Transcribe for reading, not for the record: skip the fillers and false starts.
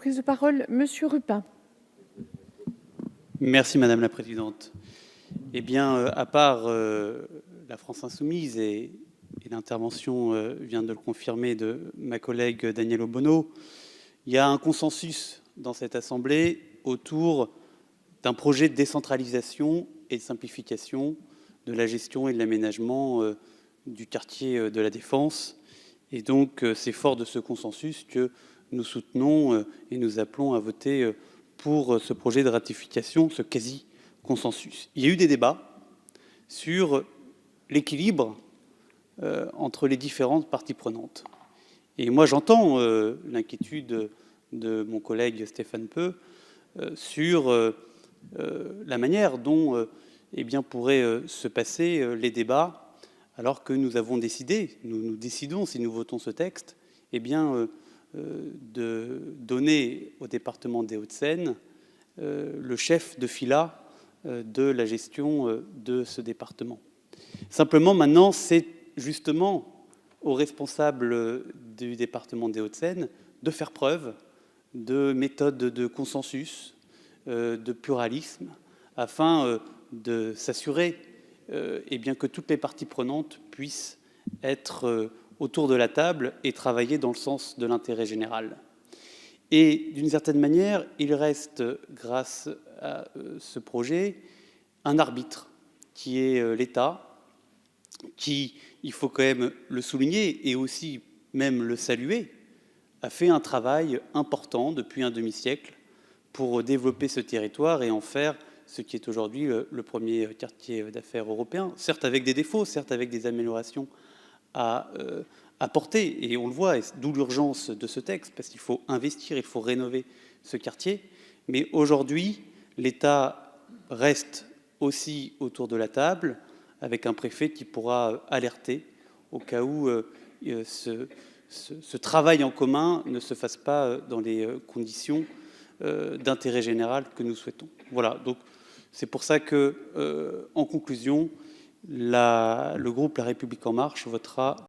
prise de parole, Monsieur Rupin. Merci Madame la Présidente. Eh bien, à part la France Insoumise et l'intervention vient de le confirmer de ma collègue Danièle Obono, il y a un consensus dans cette Assemblée autour d'un projet de décentralisation et de simplification de la gestion et de l'aménagement du quartier de la Défense. Et donc, c'est fort de ce consensus que nous soutenons et nous appelons à voter pour ce projet de ratification, ce quasi-consensus. Il y a eu des débats sur l'équilibre entre les différentes parties prenantes. Et moi, j'entends l'inquiétude de mon collègue Stéphane Peu sur la manière dont pourraient se passer les débats, alors que nous avons décidé, nous décidons, si nous votons ce texte, de donner au département des Hauts-de-Seine le chef de filât de la gestion de ce département. Simplement, maintenant, c'est justement aux responsables du département des Hauts-de-Seine de faire preuve de méthode de consensus, de pluralisme, afin de s'assurer que toutes les parties prenantes puissent être autour de la table et travailler dans le sens de l'intérêt général. Et d'une certaine manière, il reste, grâce à ce projet, un arbitre qui est l'État, qui, il faut quand même le souligner et aussi même le saluer, a fait un travail important depuis un demi-siècle pour développer ce territoire et en faire ce qui est aujourd'hui le premier quartier d'affaires européen, certes avec des défauts, certes avec des améliorations à apporter, et on le voit, d'où l'urgence de ce texte, parce qu'il faut investir, il faut rénover ce quartier. Mais aujourd'hui, l'État reste aussi autour de la table, avec un préfet qui pourra alerter au cas où ce travail en commun ne se fasse pas dans les conditions d'intérêt général que nous souhaitons. Voilà, donc c'est pour ça que, en conclusion, le groupe La République En Marche votera